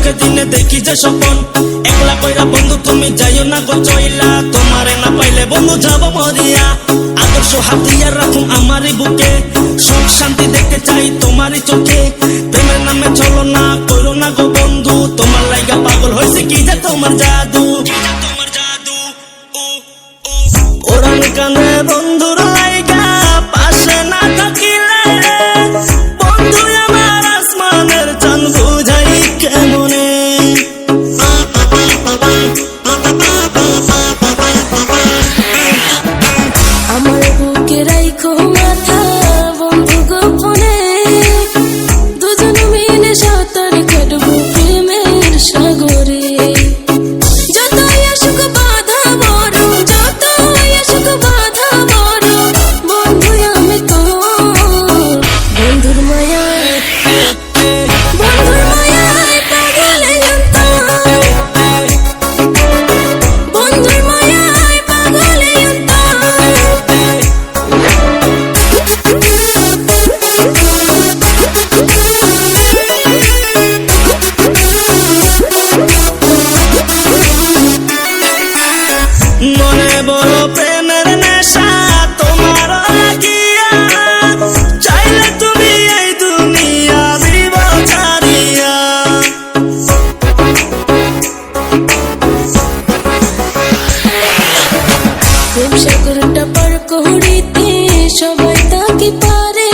চোখে দিনে দেখি যে স্বপন, একলা কইরা বন্ধু তুমি যাইও না গো চইলা, তোমারে না পাইলে বন্ধু যাব মরিয়া। আদর্শ হাতিয়ার রাখুন আমারই বুকে, সুখ শান্তি দেখতে চাই তোমারই চোখে। প্রেমের নামে চলো না কইরো না গো বন্ধু, তোমার লাইগা পাগল হয়েছে কি যে তোমার জাদু। ওরান কানে বন্ধুর লাইগা পাশে না থাকিলে, বন্ধু আমার আসমানের চাঁদ বুঝাই কেমনে। আমার বুকে রাইখো মাথা বন্ধু গোপনে, দুজন মিলে সাঁতার কাটবো প্রেমের সাগরে। যতই আসুক বাধা বড়, যতই আসুক বাধা বড়, বন্ধু আমি তো বন্ধুর মায়ায়, বন্ধুর মায়ায় পাগলে অন্তর, বন্ধুর মায়ায় পাগলে অন্তর। মনে বড় প্রেমের নেশা তোমার লাগিয়া, চাইলে তুমি এই দুনিয়া দিব ছাড়িয়া। প্রেম সাগরটা পার করিতে সবাই তাকে পারে,